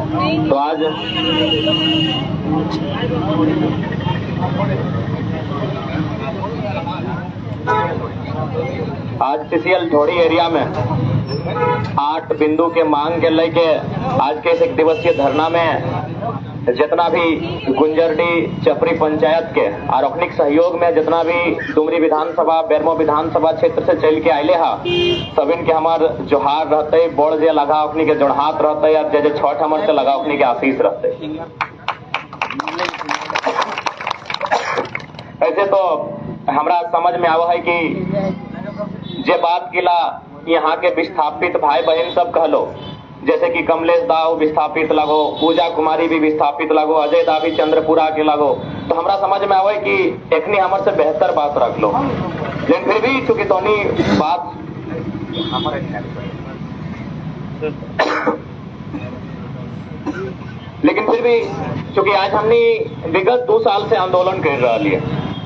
तो आज सीसीएल ढोड़ी एरिया में 8 बिंदु के मांग के लेके आज के इस 1 दिवसीय धरना में जितना भी गुंजरडी चपरी पंचायत के आरोपनिक सहयोग में जितना भी डुमरी विधानसभा बेरमो विधानसभा क्षेत्र से चल के आये हा सबिन के हमार जोहार रहते बोड़ जे लगा अपनी के जोड़हात रहते या जे छठ हमर से लगा अपनी के आशीष रहते। ऐसे तो हमरा समझ में आवा है कि जे बात किला यहाँ के विस्थापित भाई बहन सब कहलो जैसे कि कमलेश दाऊ विस्थापित लगो, पूजा कुमारी भी विस्थापित लगो, अजय दा भी चंद्रपुरा के लगो, तो हमरा समझ में आवे कि एकनी हमर से बेहतर बात रख लो। लेकिन फिर भी चूंकि तोनी बात लेकिन फिर भी चूंकि आज हमने विगत 2 साल से आंदोलन कर रहा है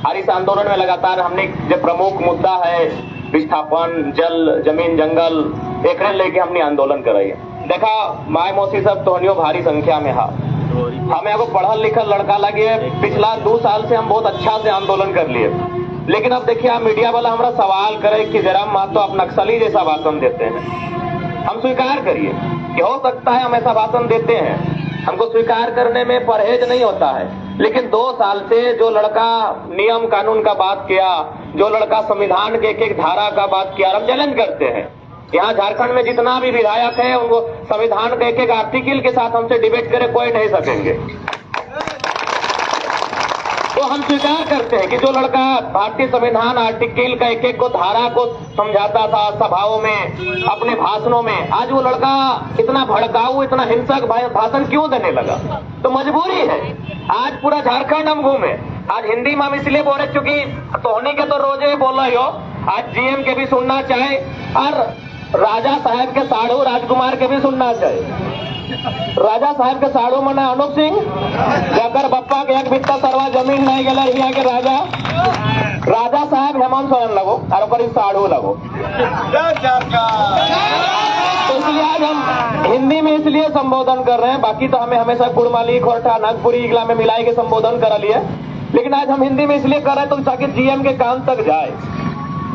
और इस आंदोलन में लगातार हमने जो प्रमुख मुद्दा है विस्थापन, जल, जमीन, जंगल एक लेके हमने आंदोलन कराई है। देखा माय मौसी सब तोहनियों भारी संख्या में हा हमें एगो पढ़ल लिखल लड़का लगे पिछला 2 साल से हम बहुत अच्छा से आंदोलन कर लिए। लेकिन अब देखिए मीडिया वाला हमारा सवाल करे कि जयराम महतो आप नक्सली जैसा भाषण देते हैं। हम स्वीकार करिए कि हो सकता है हम ऐसा भाषण देते हैं, हमको स्वीकार करने में परहेज नहीं होता है। लेकिन 2 साल से जो लड़का नियम कानून का बात किया, जो लड़का संविधान के एक धारा का बात किया, हम चैलेंज करते हैं। यहाँ झारखंड में जितना भी विधायक है उनको संविधान के एक आर्टिकल के साथ हमसे डिबेट करे कोई नहीं सकेंगे। तो हम स्वीकार करते हैं कि जो लड़का भारतीय संविधान आर्टिकल का एक को धारा को समझाता था सभाओं में अपने भाषणों में, आज वो लड़का इतना भड़काऊ इतना हिंसक भाषण क्यों देने लगा? तो मजबूरी है। आज पूरा झारखंड हम घूमे, आज हिंदी में हम इसलिए बोले चूंकि तोहनी के तो रोजे बोला हो, आज जीएम के भी सुनना चाहे और राजा साहब के साढ़ू राजकुमार के भी सुनना चाहिए। राजा साहब के साढ़ू मना अनूप सिंह जकर बप्पा के एक बित्ता सरवा जमीन नहीं गला यहाँ के राजा साहब हेमंत सोरेन लगो और ऊपर साढ़ू लगो। तो इसलिए आज हम हिंदी में इसलिए संबोधन कर रहे हैं, बाकी तो हमें हमेशा कुड़माली खोरठा नागपुरी इगला में मिलाई के संबोधन करा लिए, लेकिन आज हम हिंदी में इसलिए कर रहे हैं तो ताकि जीएम के कान तक जाए।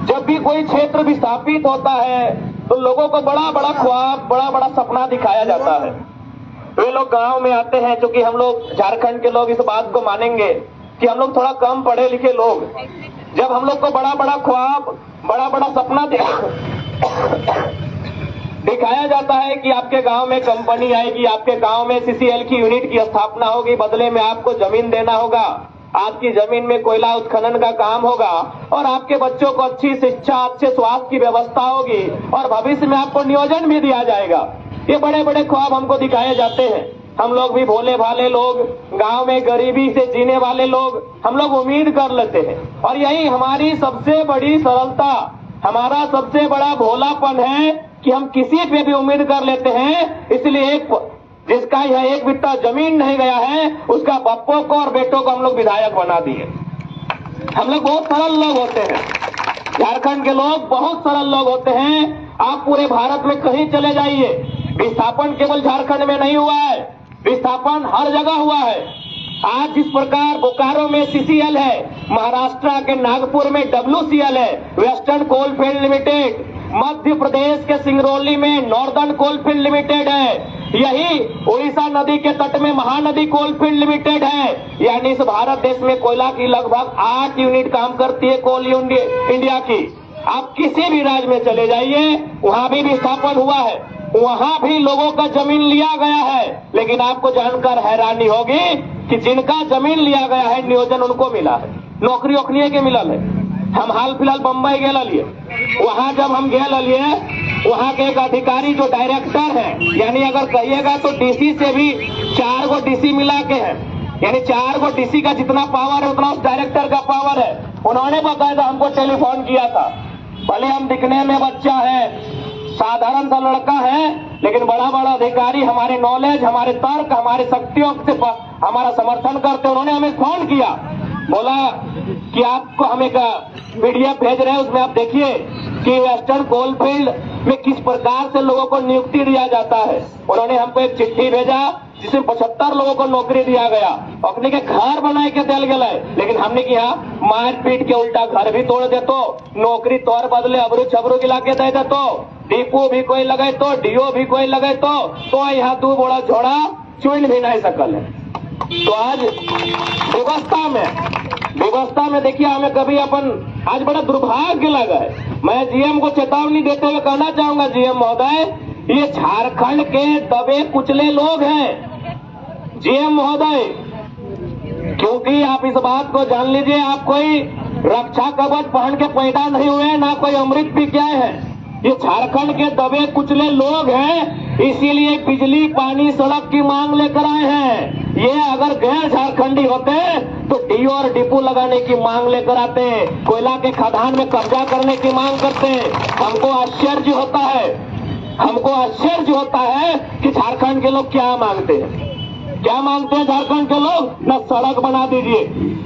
जब भी कोई क्षेत्र विस्थापित होता है तो लोगों को बड़ा बड़ा ख्वाब बड़ा बड़ा सपना दिखाया जाता है। वे लोग गांव में आते हैं, क्योंकि हम लोग झारखंड के लोग इस बात को मानेंगे कि हम लोग थोड़ा कम पढ़े लिखे लोग, जब हम लोग को बड़ा बड़ा ख्वाब बड़ा बड़ा सपना दिखाया जाता है कि आपके गांव में कंपनी आएगी, आपके गांव में सीसीएल की यूनिट की स्थापना होगी, बदले में आपको जमीन देना होगा, आपकी जमीन में कोयला उत्खनन का काम होगा और आपके बच्चों को अच्छी शिक्षा अच्छे स्वास्थ्य की व्यवस्था होगी और भविष्य में आपको नियोजन भी दिया जाएगा। ये बड़े बड़े ख्वाब हमको दिखाए जाते हैं। हम लोग भी भोले भाले लोग, गांव में गरीबी से जीने वाले लोग, हम लोग उम्मीद कर लेते हैं और यही हमारी सबसे बड़ी सरलता, हमारा सबसे बड़ा भोलापन है कि हम किसी पे भी उम्मीद कर लेते हैं। इसलिए जिसका यह 1 बित्ता जमीन नहीं गया है उसका बप्पो को और बेटों को हम लोग विधायक बना दिए। हम लोग बहुत सरल लोग होते हैं, झारखंड के लोग बहुत सरल लोग होते हैं। आप पूरे भारत में कहीं चले जाइए, विस्थापन केवल झारखंड में नहीं हुआ है, विस्थापन हर जगह हुआ है। आज जिस प्रकार बोकारो में सीसीएल है, महाराष्ट्र के नागपुर में WCL है, western coalfield limited, Madhya Pradesh के सिंगरौली में नॉर्दर्न कोलफील्ड लिमिटेड है, यही उड़ीसा नदी के तट में महानदी कोलफील्ड लिमिटेड है। यानी इस भारत देश में कोयला की लगभग 8 यूनिट काम करती है कोल इंडिया की। आप किसी भी राज्य में चले जाइए, वहां भी विस्थापन हुआ है, वहां भी लोगों का जमीन लिया गया है। लेकिन आपको जानकर हैरानी होगी कि जिनका जमीन लिया गया है नियोजन उनको मिला है, नौकरी ओखनिए के मिलल है। हम हाल फिलहाल बम्बई गए लिए, वहां जब हम गए लिए, वहां के एक अधिकारी जो डायरेक्टर है, यानी अगर कहिएगा तो डीसी से भी 4 गो डीसी मिला के है, यानी 4 गो डीसी का जितना पावर है उतना उस डायरेक्टर का पावर है। उन्होंने बताया हमको टेलीफोन किया था, भले हम दिखने में बच्चा है, साधारण सा लड़का है, लेकिन बड़ा बड़ा अधिकारी हमारे नॉलेज हमारे तर्क हमारे शक्तियों से हमारा समर्थन करते। उन्होंने हमें फोन किया, बोला कि आपको हम एक PDF भेज रहे हैं, उसमें आप देखिए कि वेस्टर्न कोलफील्ड में किस प्रकार से लोगों को नियुक्ति दिया जाता है। उन्होंने हमको एक चिट्ठी भेजा जिसमें 75 लोगों को नौकरी दिया गया, अपने के घर बनाए के दिल गया, लेकिन हमने की यहाँ मार पीट के उल्टा घर भी तोड़ दे तो, नौकरी तौर बदले अबरू छबरू गिला के दे तो, डिपो भी कोई लगे तो, डीओ भी कोई लगे तो यहाँ 2 बोड़ा झोड़ा चुन भी नहीं सकल है। तो आज व्यवस्था में देखिए हमें कभी अपन आज बड़ा दुर्भाग्य लगा है। मैं जीएम को चेतावनी देते हुए कहना चाहूंगा, जीएम महोदय, ये झारखंड के दबे कुचले लोग हैं जीएम महोदय, क्योंकि आप इस बात को जान लीजिए, आप कोई रक्षा कवच पहन के पैदा नहीं हुए, ना कोई अमृत पी के आए हैं। ये झारखंड के दबे कुचले लोग हैं, इसीलिए बिजली पानी सड़क की मांग लेकर आए हैं। ये अगर गैर झारखंडी होते तो डीओ और डिपो लगाने की मांग लेकर आते, कोयला के खदान में कब्जा करने की मांग करते। हमको आश्चर्य होता है कि झारखंड के लोग क्या मांगते हैं। झारखंड के लोग? न सड़क बना दीजिए।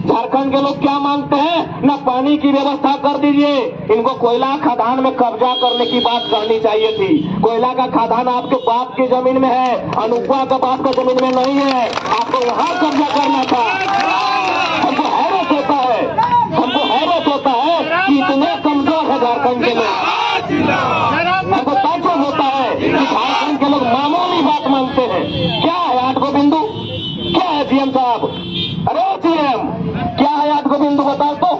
झारखंड के लोग क्या मांगते हैं? न पानी की व्यवस्था कर दीजिए। इनको कोयला खदान में कब्जा करने की बात करनी चाहिए थी। कोयला का खदान आपके बाप की जमीन में है, अनुपा का बाप का जमीन में नहीं है, आपको वहां कब्जा करना था। हमको हैरत होता है कि इतने कमजोर है झारखंड के लोग। हमको ताज्जुब होता है कि झारखंड के लोग मामूली बात मांगते हैं। क्या है 8 गो बिंदु? क्या है जीएम साहब? अरे जीएम, क्या है 8 गो बिंदु बताओ तो?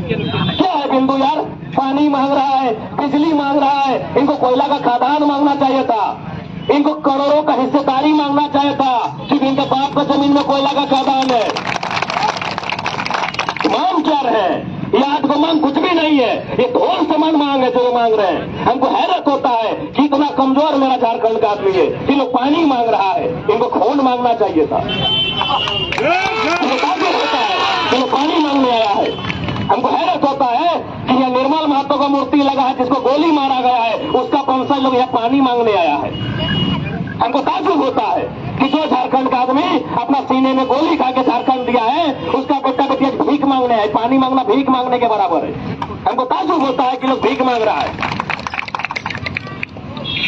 क्या है बिंदु यार? पानी मांग रहा है, बिजली मांग रहा है, इनको कोयला का खदान मांगना चाहिए था, इनको करोड़ों का हिस्सेदारी मांगना चाहिए था कि इनके बाप का जमीन में कोयला का खदान है। मांग क्या रहे हैं? ये 8 गो मांग कुछ भी नहीं है, ये ढोल समान मांग है जो ये मांग रहे हैं। हमको हैरत होता है कि इतना कमजोर मेरा झारखंड का आदमी है कि लोग पानी मांग रहा है, इनको खून मांगना चाहिए था। तो पानी मांगने आया है। हमको हैरत होता है कि यह निर्मल महतो का मूर्ति लगा है जिसको गोली मारा गया है, उसका वंशज लोग यहाँ पानी मांगने आया है। हमको ताज्जुब होता है कि जो झारखंड का आदमी अपना सीने में गोली खा के झारखंड दिया है, उसका बेटा बेटी भीख मांगने आए। पानी मांगना भीख मांगने के बराबर है। हमको ताज्जुब होता है कि लोग भीख मांग रहा है।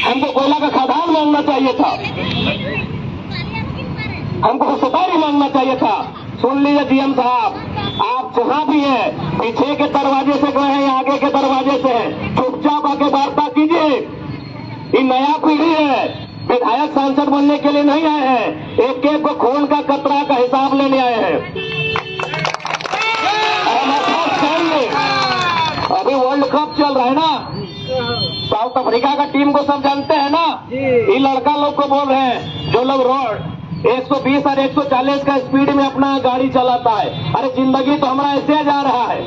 हमको कोयला का खदान मांगना चाहिए था, हमको हिस्सेदारी मांगना चाहिए था। सुन लीजिए जीएम साहब, आप जहां भी हैं, पीछे के दरवाजे से गए हैं या आगे के दरवाजे से, चुपचाप आके वार्ता कीजिए। ये नया पीढ़ी है, विधायक सांसद बनने के लिए नहीं आए हैं, एक एक को खून का कतरा का हिसाब लेने आए हैं। अभी वर्ल्ड कप चल रहा है ना, साउथ अफ्रीका का टीम को सब जानते हैं ना। ये लड़का लोग को बोल रहे हैं जो लोग रोड 120 और 140 का स्पीड में अपना गाड़ी चलाता है। अरे जिंदगी तो हमारा ऐसे जा रहा है,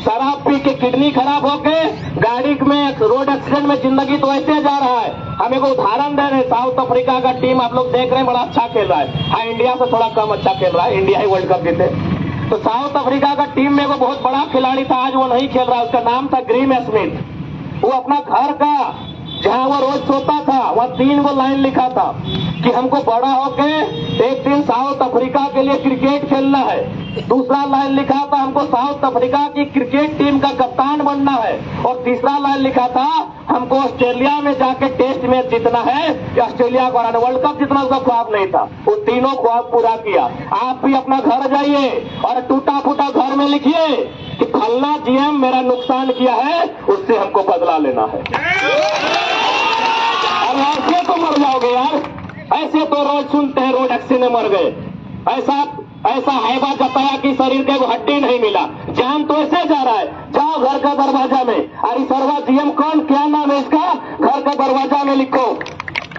शराब पी के किडनी खराब होके गाड़ी में रोड एक्सीडेंट में जिंदगी तो ऐसे जा रहा है। हम एक उदाहरण दे रहे हैं, साउथ अफ्रीका का टीम आप लोग देख रहे हैं, बड़ा अच्छा खेल रहा है। हाँ, इंडिया से थोड़ा कम अच्छा खेल रहा है, इंडिया ही वर्ल्ड कप जीते। तो साउथ अफ्रीका का टीम में वो बहुत बड़ा खिलाड़ी था, आज वो नहीं खेल रहा, उसका नाम था ग्रीम स्मिथ। वो अपना घर का जहां वो रोज सोता था वहां 3 गो लाइन लिखा था कि हमको बड़ा होके एक दिन साउथ अफ्रीका के लिए क्रिकेट खेलना है। दूसरा लाइन लिखा था हमको साउथ अफ्रीका की क्रिकेट टीम का कप्तान बनना है। और तीसरा लाइन लिखा था हमको ऑस्ट्रेलिया में जाके टेस्ट मैच जीतना है, ऑस्ट्रेलिया को हराना। वर्ल्ड कप जितना उसका ख्वाब नहीं था, वो तीनों ख्वाब पूरा किया। आप भी अपना घर जाइए और टूटा फूटा घर में लिखिए कि फलना जीएम मेरा नुकसान किया है, उससे हमको बदला लेना है। और ऐसे तो मर जाओगे यार, ऐसे तो रोज सुनते हैं रोड एक्सीडेंट में मर गए, ऐसा हैबा जताया कि शरीर के वो हड्डी नहीं मिला, जान तो ऐसे जा रहा है। जाओ घर का दरवाजा में, अरे सर्वा जीएम कौन, क्या नाम है इसका, घर का दरवाजा में लिखो,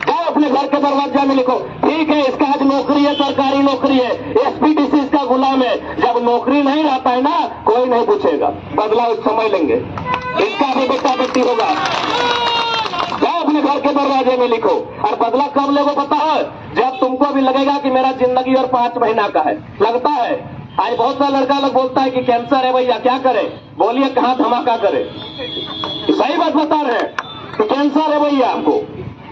जाओ अपने घर के दरवाजा में लिखो। ठीक है, इसका आज नौकरी है, सरकारी नौकरी है, एसपीडीसी इसका गुलाम है। जब नौकरी नहीं रहता है ना, कोई नहीं पूछेगा, बदला उस समय लेंगे, इसका भी बेटा बेटी होगा। जाओ अपने घर के दरवाजे में लिखो। और बदला कब लोगों पता है, जब तुमको भी लगेगा कि मेरा जिंदगी और 5 महीना का है। लगता है आज बहुत सा लड़का लोग बोलता है कि कैंसर है भैया, क्या करे, बोलिए कहाँ धमाका करे। सही बात बता रहे हैं कि कैंसर है भैया हमको,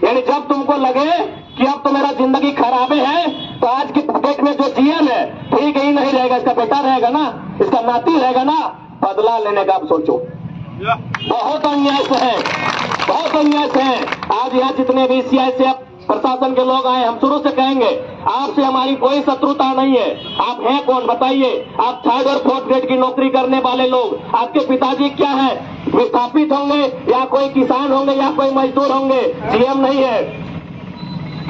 यानी जब तुमको लगे कि अब तो मेरा जिंदगी खराबे है, तो आज की डेट में जो जीएम है ठीक ही नहीं रहेगा, इसका बेटा रहेगा ना, इसका नाती रहेगा ना, बदला लेने का आप सोचो। बहुत अन्याय से है। बहुत अन्याय हैं। आज यहाँ जितने भी सीआईएसएफ प्रशासन के लोग आए, हम शुरू से कहेंगे आपसे हमारी कोई शत्रुता नहीं है। आप हैं कौन बताइए? आप 3rd और 4th ग्रेड की नौकरी करने वाले लोग, आपके पिताजी क्या है? विस्थापित होंगे या कोई किसान होंगे या कोई मजदूर होंगे, सीएम नहीं है।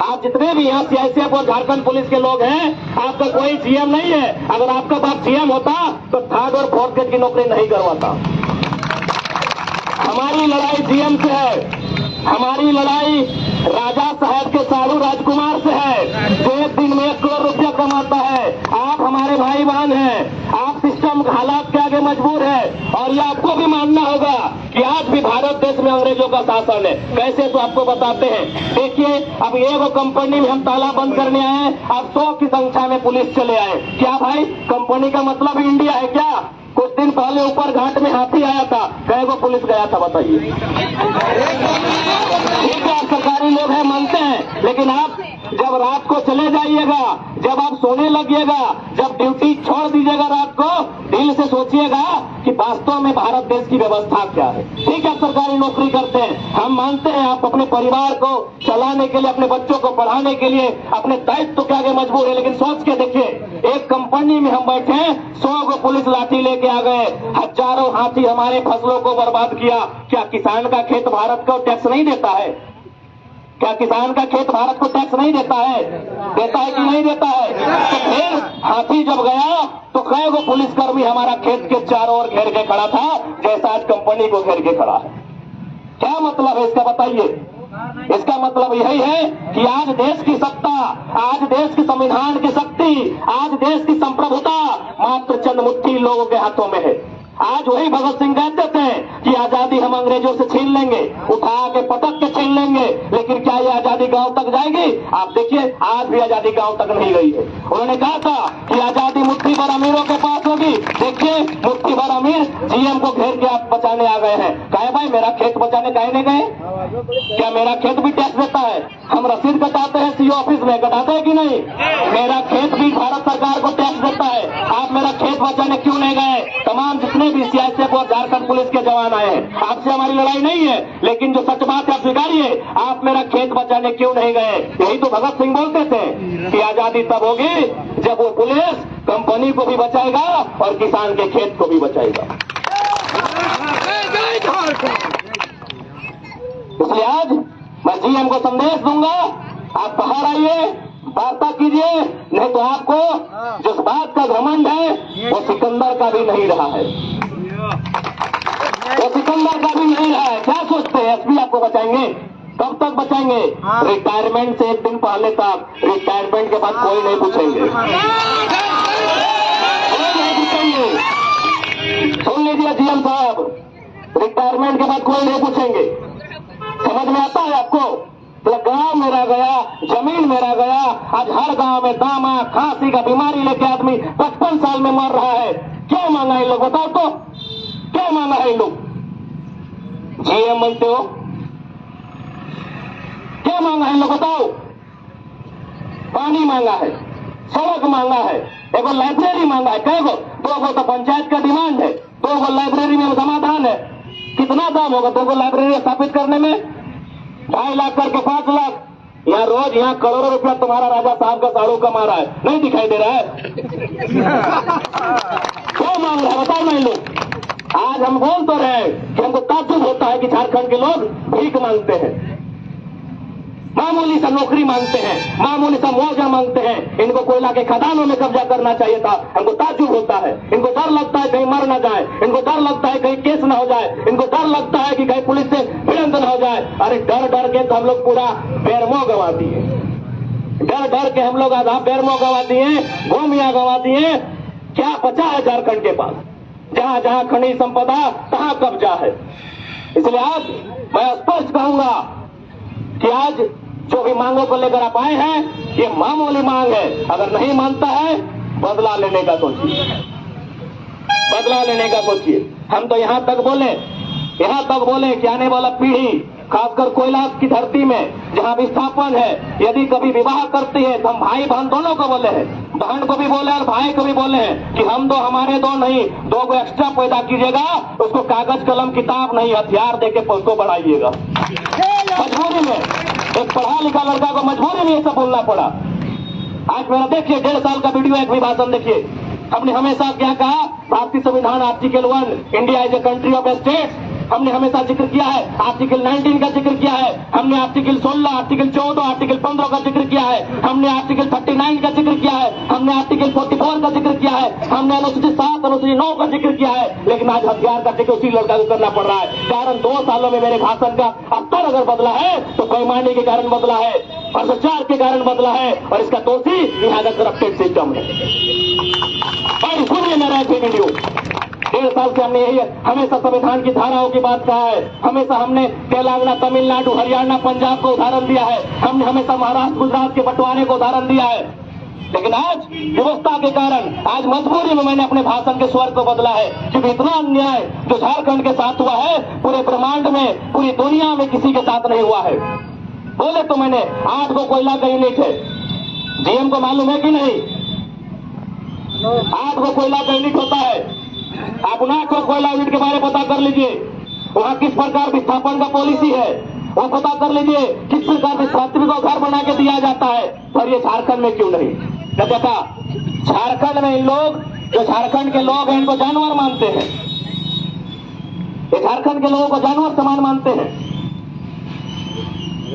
आप जितने भी यहाँ सीआईएसएफ और झारखंड पुलिस के लोग हैं, आपका कोई सीएम नहीं है। अगर आपका बाप सीएम होता तो 3rd और 4th ग्रेड की नौकरी नहीं करवाता। हमारी लड़ाई सीएम से है, हमारी लड़ाई राजा साहब के सालू राजकुमार से है, जो एक दिन में 1 करोड़ रुपया कमाता है। आप हमारे भाई बहन हैं, आप सिस्टम हालात के आगे मजबूर है, और ये आपको भी मानना होगा कि आज भी भारत देश में अंग्रेजों का शासन है। कैसे तो आपको बताते हैं। देखिए, अब एक कंपनी में हम ताला बंद करने आए, अब 100 की संख्या में पुलिस चले आए। क्या भाई, कंपनी का मतलब इंडिया है क्या? कुछ दिन पहले ऊपर घाट में हाथी आया था, कई को पुलिस गया था बताइए? ठीक है, आप सरकारी लोग हैं, मानते हैं, लेकिन आप जब रात को चले जाइएगा, जब आप सोने लगिएगा, जब ड्यूटी छोड़ दीजिएगा रात को, दिल से सोचिएगा कि वास्तव में भारत देश की व्यवस्था क्या है। ठीक है, आप सरकारी नौकरी करते हैं, हम मानते हैं आप अपने परिवार को चलाने के लिए, अपने बच्चों को पढ़ाने के लिए अपने दायित्व के आगे मजबूर है, लेकिन सोच के देखिए, एक कंपनी में हम बैठे हैं, 100 को पुलिस लाठी लेके आ गए, हजारों हाथी हमारे फसलों को बर्बाद किया। क्या किसान का खेत भारत को टैक्स नहीं देता है? क्या किसान का खेत भारत को टैक्स नहीं देता है? देता है कि नहीं देता है? तो फिर हाथी जब गया तो कई गो पुलिसकर्मी हमारा खेत के चारों ओर घेर के खड़ा था, जैसा आज कंपनी को घेर के खड़ा है। क्या मतलब है इसका बताइए? इसका मतलब यही है कि आज देश की सत्ता, आज देश की संविधान की शक्ति, आज देश की संप्रभुता मात्र चंद मुट्ठी लोगों के हाथों में है। आज वही भगत सिंह कहते थे कि आजादी हम अंग्रेजों से छीन लेंगे, उठा के पटक के छीन लेंगे, लेकिन क्या ये आजादी गांव तक जाएगी? आप देखिए, आज भी आजादी गांव तक नहीं गई है। उन्होंने कहा था कि आजादी मुट्ठी भर अमीरों के पास होगी। देखिए, मुट्ठी भर अमीर जीएम को घेर के आप बचाने आ गए हैं। कहे भाई, मेरा खेत बचाने काहे नहीं गए? क्या मेरा खेत भी टैक्स देता है? हम रसीद कटाते हैं सीओ ऑफिस में, कटाते हैं कि नहीं? मेरा खेत भी भारत सरकार को टैक्स देता है। आप मेरा खेत बचाने क्यों नहीं गए? तमाम जितने भी सीआईएसएफ और झारखंड पुलिस के जवान आए हैं, आपसे हमारी लड़ाई नहीं है, लेकिन जो सच बात है आप स्वीकारिए, आप मेरा खेत बचाने क्यों नहीं गए? यही तो भगत सिंह बोलते थे कि आजादी तब होगी जब वो पुलिस कंपनी को भी बचाएगा और किसान के खेत को भी बचाएगा। इसलिए आज मैं जीएम को संदेश दूंगा, आप बाहर आइए, वार्ता कीजिए, नहीं तो आपको जिस बात का घमंड है वो सिकंदर का भी नहीं रहा है, वो सिकंदर का भी नहीं रहा है। क्या सोचते हैं एसपी आपको बचाएंगे? कब तक बचाएंगे? रिटायरमेंट से एक दिन पहले तक, रिटायरमेंट के बाद कोई नहीं पूछेंगे, कोई नहीं पूछेंगे। सुन लीजिए जीएम साहब, रिटायरमेंट के बाद कोई नहीं पूछेंगे। समझ में आता है आपको? तो गांव मेरा गया, जमीन मेरा गया। आज हर गांव में दामा खांसी का बीमारी लेके आदमी 55 साल में मर रहा है। क्यों मांगा है लोग? बताओ तो, क्यों मांगा है लोग? जीएम बनते हो, क्या मांगा है लोग? बताओ। पानी मांगा है, सड़क मांगा है, एगो लाइब्रेरी मांगा है, कई गो? 2 गो तो पंचायत का डिमांड है, 2 गो लाइब्रेरी में समाधान है। कितना दाम होगा 2 गो लाइब्रेरी स्थापित करने में? 2.5 लाख करके 5 लाख। यहाँ रोज यहाँ करोड़ों रुपया तुम्हारा राजा साहब का साड़ू कमा रहा है, नहीं दिखाई दे रहा है? क्यों मांग रहा है बताओ नहीं लोग? आज हम बोल तो रहे हैं कि हमको ताज्जुब होता है कि झारखंड के लोग भीख मांगते हैं, मामूली सा नौकरी मांगते हैं, मामूली सा मुआवजा मांगते हैं। इनको कोयला के खदानों में कब्जा करना चाहिए था। हमको ताज्जुब होता है, इनको डर लगता है कहीं मर न जाए, इनको डर लगता है कहीं केस न हो जाए, इनको डर लगता है कि कहीं पुलिस से भिड़ंत न हो जाए। अरे डर डर के तो हम लोग पूरा बेरमो गंवा दिए, डर डर के हम लोग आधा बेरमो गंवा दिए, भूमिया गंवा दिए। क्या बचा है झारखंड के पास? जहां जहां खनिज संपदा तहां कब्जा है। इसलिए आज मैं स्पष्ट कहूंगा कि आज जो भी मांगों को लेकर आप आए हैं, ये मामूली मांग है। अगर नहीं मानता है, बदला लेने का सोचिए, बदला लेने का सोचिए। हम तो यहां तक बोले कि आने वाला पीढ़ी, खासकर कोयला की धरती में जहां विस्थापन है, यदि कभी विवाह करती है तो हम भाई बहन दोनों को बोले हैं बहन को भी बोले और भाई को भी बोले हैं कि हम दो हमारे दो नहीं, दो को एक्स्ट्रा पैदा कीजिएगा, उसको कागज कलम किताब नहीं हथियार देके उसको बढ़ाइएगा। मजबूरी में एक पढ़ा लिखा लड़का को मजबूरी में ये सब बोलना पड़ा। आज मेरा देखिए 1.5 साल का वीडियो, एक भी भाषण देखिए। हमने हमेशा क्या कहा, भारतीय संविधान article 1, India is a country of states, हमने हमेशा जिक्र किया है। आर्टिकल 19 का जिक्र किया है हमने, आर्टिकल 16, आर्टिकल 14, आर्टिकल 15 का जिक्र किया है हमने, आर्टिकल 39 का जिक्र किया है हमने, आर्टिकल 44 का जिक्र किया है हमने, अनुसूचित 7, अनुसूचित 9 का जिक्र किया है। लेकिन आज हथियार का जिक्र उसी लड़का को करना पड़ रहा है। कारण 2 सालों में मेरे भाषण का स्तर अगर बदला है तो बेईमानी के कारण बदला है, भ्रष्टाचार के कारण बदला है, और इसका दोषी यहाँ का करप्टेड सिस्टम है। और सुनिए मेरा एक वीडियो, 1.5 साल से हमने यही हमेशा संविधान की धाराओं की बात कहा है, हमेशा हमने तेलंगाना, तमिलनाडु, हरियाणा, पंजाब को उदाहरण दिया है, हमने हमेशा महाराष्ट्र, गुजरात के बंटवारे को उदाहरण दिया है। लेकिन आज व्यवस्था के कारण, आज मजबूरी में मैंने अपने भाषण के स्वर को बदला है, क्योंकि इतना अन्याय जो झारखंड के साथ हुआ है पूरे ब्रह्मांड में, पूरी दुनिया में किसी के साथ नहीं हुआ है। बोले तो मैंने 8 को कोयला का यूनिट है, जीएम को मालूम है कि नहीं? 8 को कोयला का यूनिट होता है। आप 9 को कोयला यूनिट के बारे में पता कर लीजिए, वहाँ किस प्रकार विस्थापन का पॉलिसी है वो पता कर लीजिए, किस प्रकार विस्थापित को घर बना के दिया जाता है। पर ये झारखंड में क्यों नहीं? देखा, झारखंड में इन लोग, जो झारखंड के लोग हैं, इनको जानवर मानते हैं। ये झारखंड के लोगों को जानवर समान मानते हैं।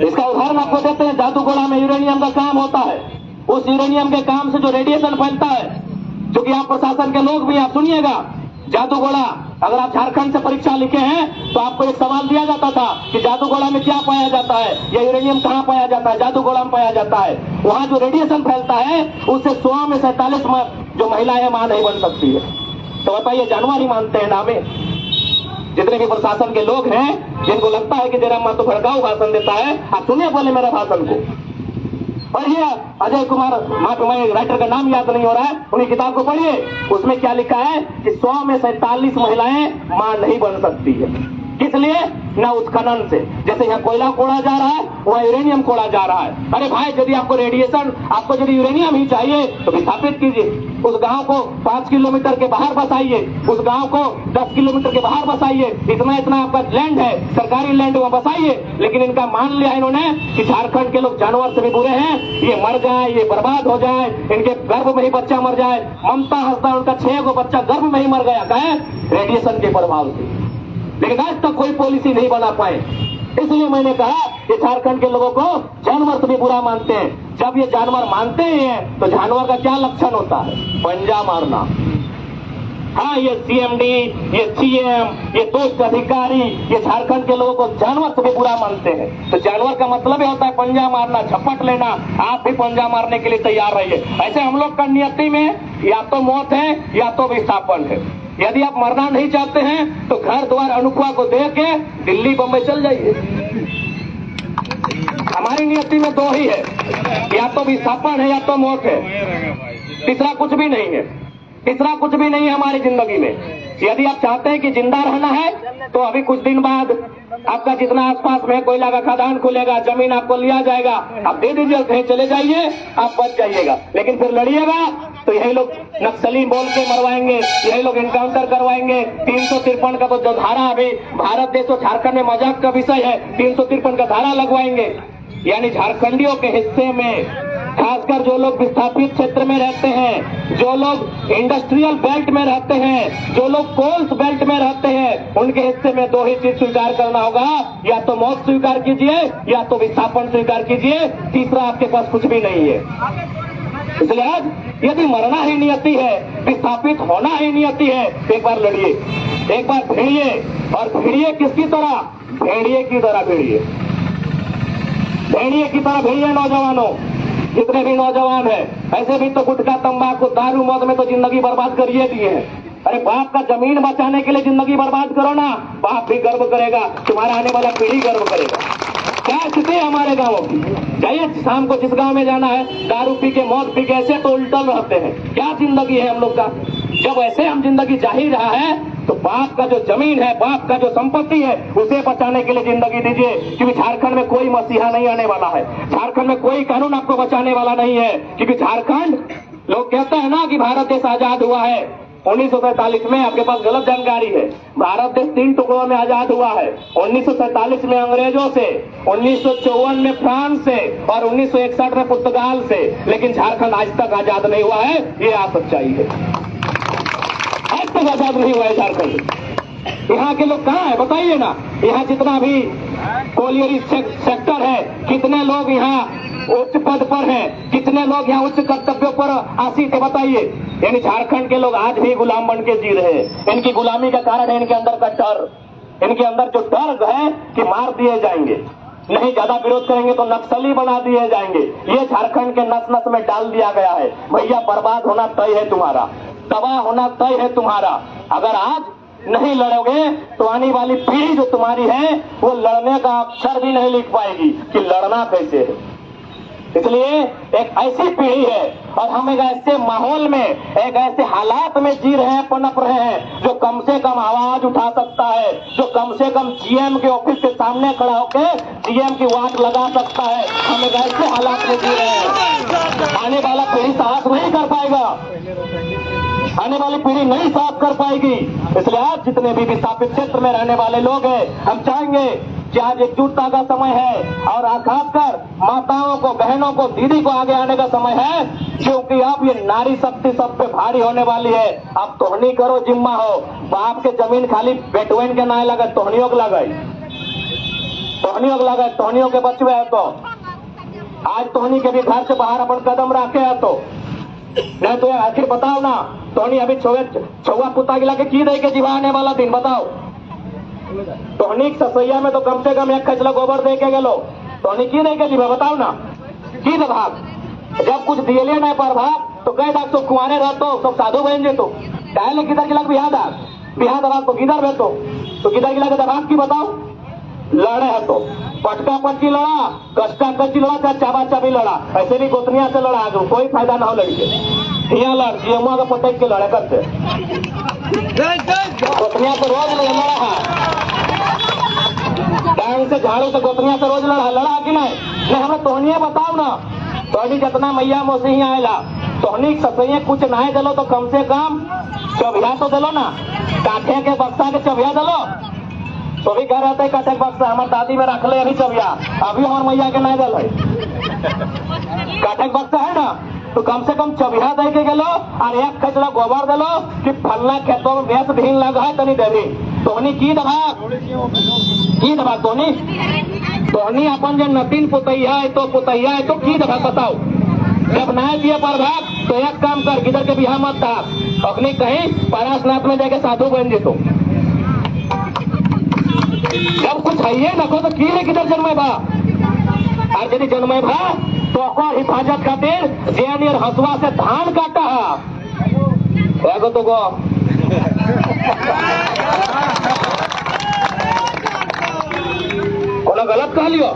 इसका उदाहरण आपको देते हैं, जादूगोड़ा में यूरेनियम का काम होता है। उस यूरेनियम के काम से जो रेडिएशन फैलता है, जो कि आप प्रशासन के लोग भी आप सुनिएगा, जादूगोड़ा, अगर आप झारखंड से परीक्षा लिखे हैं तो आपको एक सवाल दिया जाता था कि जादूगोड़ा में क्या पाया जाता है, या यूरेनियम कहाँ पाया जाता है? जादूगोड़ा में पाया जाता है। वहाँ जो रेडिएशन फैलता है उससे 100 में 47 जो महिलाएं मां नहीं बन सकती है। तो बताइए, जानवर ही मानते हैं नामे। जितने भी प्रशासन के लोग हैं, जिनको लगता है कि जयराम महतो भड़काऊ भाषण देता है, आप सुनिए पहले मेरे भाषण को। पढ़िए, अजय कुमार, मैं राइटर का नाम याद नहीं हो रहा है, उन्हीं किताब को पढ़िए। उसमें क्या लिखा है कि 100 में 47 महिलाएं मां नहीं बन सकती है। किस लिए? न उत्खनन से, जैसे यहाँ कोयला कोड़ा जा रहा है वहाँ यूरेनियम कोड़ा जा रहा है। अरे भाई, यदि आपको रेडिएशन, आपको यदि यूरेनियम ही चाहिए तो विस्थापित कीजिए। उस गांव को 5 किलोमीटर के बाहर बसाइए, उस गांव को 10 किलोमीटर के बाहर बसाइए। इतना इतना आपका लैंड है, सरकारी लैंड, वहाँ बसाइए। लेकिन इनका मान लिया इन्होंने कि झारखंड के लोग जानवर से भी बुरे हैं, ये मर जाए, ये बर्बाद हो जाए, इनके गर्भ में ही बच्चा मर जाए। ममता हंसता उनका 6 गो बच्चा गर्भ में ही मर गया, कहे रेडिएशन के प्रभाव से। लेकिन आज तक कोई पॉलिसी नहीं बना पाए। इसलिए मैंने कहा कि झारखंड के लोगों को जानवर से भी बुरा मानते हैं। जब ये जानवर मानते हैं तो जानवर का क्या लक्षण होता है? पंजा मारना। हाँ, ये सीएमडी, ये सीएम, ये दुष्ट अधिकारी, ये झारखंड के लोगों को जानवर से भी बुरा मानते हैं। तो जानवर का मतलब ही होता है पंजा मारना, झपट लेना। आप भी पंजा मारने के लिए तैयार रहिए। ऐसे हम लोग का नियति में या तो मौत है या तो विस्थापन है। यदि आप मरना नहीं चाहते हैं तो घर द्वार अनुपा को दे के दिल्ली बम्बई चल जाइए। हमारी नियति में 2 ही है, या तो विस्थापन है या तो मौत है। तीसरा कुछ भी नहीं है, तीसरा कुछ भी नहीं है हमारी जिंदगी में। यदि आप चाहते हैं कि जिंदा रहना है तो अभी कुछ दिन बाद आपका जितना आसपास में कोयला का खदान खुलेगा, जमीन आपको लिया जाएगा, आप दे दीजिए, कहीं चले जाइए, आप बच जाइएगा। लेकिन फिर लड़िएगा तो यही लोग नक्सली बोल के मरवाएंगे, यही लोग एनकाउंटर करवाएंगे। 353 का तो जो धारा अभी भारत देश और झारखंड में मजाक का विषय है, 353 का धारा लगवाएंगे। यानी झारखंडियों के हिस्से में, खासकर जो लोग विस्थापित क्षेत्र में रहते हैं, जो लोग इंडस्ट्रियल बेल्ट में रहते हैं, जो लोग कोल्स बेल्ट में रहते हैं, उनके हिस्से में 2 ही चीज स्वीकार करना होगा, या तो मौत स्वीकार कीजिए या तो विस्थापन स्वीकार कीजिए। तीसरा आपके पास कुछ भी नहीं है। इसलिए आज यदि मरना ही नियति है, विस्थापित होना ही नियति है, एक बार लड़िए, एक बार भिड़िए। और भिड़िए किसकी तरह? भेड़िए की तरह भिड़िए, भेड़िए की तरह भिड़िए। नौजवानों, जितने भी नौजवान हैं, ऐसे भी तो गुटखा, तंबाकू, दारू, मौत में तो जिंदगी बर्बाद करिए दिए हैं। अरे बाप का जमीन बचाने के लिए जिंदगी बर्बाद करो ना, बाप भी गर्व करेगा, तुम्हारा आने वाला पीढ़ी गर्व करेगा। क्या स्थिति है हमारे गांवों की? जाइए शाम को जिस गांव में जाना है, दारू पी के, मौत पी के ऐसे तो उल्टल रहते हैं। क्या जिंदगी है हम लोग का? जब ऐसे हम जिंदगी जा ही रहा है तो बाप का जो जमीन है, बाप का जो संपत्ति है, उसे बचाने के लिए जिंदगी दीजिए। क्योंकि झारखंड में कोई मसीहा नहीं आने वाला है, झारखंड में कोई कानून आपको बचाने वाला नहीं है। क्योंकि झारखंड लोग कहते हैं ना कि भारत देश आजाद हुआ है 1947 में, आपके पास गलत जानकारी है। भारत देश 3 टुकड़ों में आजाद हुआ है, 1947 में अंग्रेजों से, 1954 में फ्रांस से और 1961 में पुर्तगाल से। लेकिन झारखंड आज तक आजाद नहीं हुआ है, ये आप सच्चाई है। आज तक आजाद नहीं हुआ है झारखंड। यहाँ के लोग कहाँ है बताइए ना। यहाँ जितना भी कोलियरी सेक्टर है, कितने लोग यहाँ उच्च पद पर हैं, कितने लोग यहाँ उच्च कर्तव्यों पर आसीन है बताइए। यानी झारखंड के लोग आज भी गुलाम बन के जी रहे हैं। इनकी गुलामी का कारण है इनके अंदर का डर, इनके अंदर जो डर है कि मार दिए जाएंगे, नहीं ज्यादा विरोध करेंगे तो नक्सली बना दिए जाएंगे। ये झारखंड के नस नस में डाल दिया गया है। भैया बर्बाद होना तय है तुम्हारा, तबाह होना तय है तुम्हारा। अगर आज नहीं लड़ोगे तो आने वाली पीढ़ी जो तुम्हारी है वो लड़ने का अक्षर भी नहीं लिख पाएगी कि लड़ना कैसे है। इसलिए एक ऐसी पीढ़ी है और हम एक ऐसे माहौल में, एक ऐसे हालात में जी रहे हैं, पनप रहे हैं, जो कम से कम आवाज उठा सकता है, जो कम से कम जीएम के ऑफिस के सामने खड़ा होकर जीएम की वाट लगा सकता है। हम एक ऐसे हालात में जी रहे हैं। आने वाला पीढ़ी साहस नहीं कर पाएगा, आने वाली पीढ़ी नहीं साफ कर पाएगी। इसलिए आज जितने भी विस्थापित क्षेत्र में रहने वाले लोग हैं, हम चाहेंगे कि आज एकजुटता का समय है और खासकर माताओं को, बहनों को, दीदी को आगे आने का समय है, क्योंकि अब ये नारी शक्ति सब पे भारी होने वाली है। अब तोहनी करो, जिम्मा हो। बाप के जमीन खाली बेटवेन के नाय लगे, तोहनियों के लगे, तोहनियों के लगे, तोहनियों के बचवे है। तो आज तोहनी के भी घर से बाहर अपन कदम रखे है तो नहीं तो आखिर बताओ ना, तोहनी अभी छुआ पुता गिला के की दे के जीवा आने वाला दिन बताओ। तोहनी ससैया में तो कम से कम एक खचला गोबर दे के गेलो, तोहनी की दे के जीवा बताओ ना। की भाग जब कुछ दिए नहीं पर भाग तो कह दाग तो कुआरे रहतो सब साधु बहन जे तो डायले किधर गिला बिहा दबाग तो किधर भेजो तो किधर गिला के दबाग की बताओ। लड़े है तो पटका पटकी लड़ा, कष्टा कच्ची लड़ा, चाहे चाबा चाबी लड़ा, ऐसे भी गोतनिया से लड़ा, कोई फायदा ना हो लड़के। यहाँ लड़ जीएमओ का पटक के लड़े करते गोतनिया से रोज लड़ा है, डांग से झाड़ू से गोतनिया से रोज लड़ा कि नहीं। हमें तोहनिया बताओ ना, तोहनी जितना मैया मोसी आएला तोहनी ससैया कुछ नहीं दिलो तो कम से कम चबिया तो दिलो ना, काठे के बक्सा के चबिया दिलो तो भी घर रहते काठे बक्सा। हमारे दादी में रख ले अभी चबिया, अभी हमारे मैया के नहीं दिल काठे बक्सा है ना, तो कम से कम चबिया दे के गेलो और एक खचड़ा गोबर दिलो कि फलना खेतों में बेस भीन लगा है तनी देवी। तोहनी की दबा तोहनी अपन जो नतीन पुतैया है तो की दबा बताओ। जब नहीं दिए पर भाग तो एक काम कर, किधर के बिहा मत था अपनी कहीं पारासनाथ में जाके साधु बन जेतो। जब कुछ है नको तो की रे किधर जन्मे बा, और यदि जन्मे भा तो हिफाजत खातिर जेन हसुआ से धान काटा है तो गो कोनो गलत कह लियो,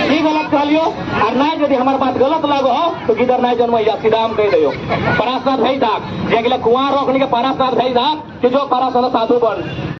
ही गलत कह लियो। और ना यदि हमारे बात गलत लगो हो तो किधर नहीं जन्मैया सीधा हम कह दियो परासनाथ भेज दाग, जे कुआं रोकने के परासनाथ भेज दाग कि जो परासनाथ साधु बन।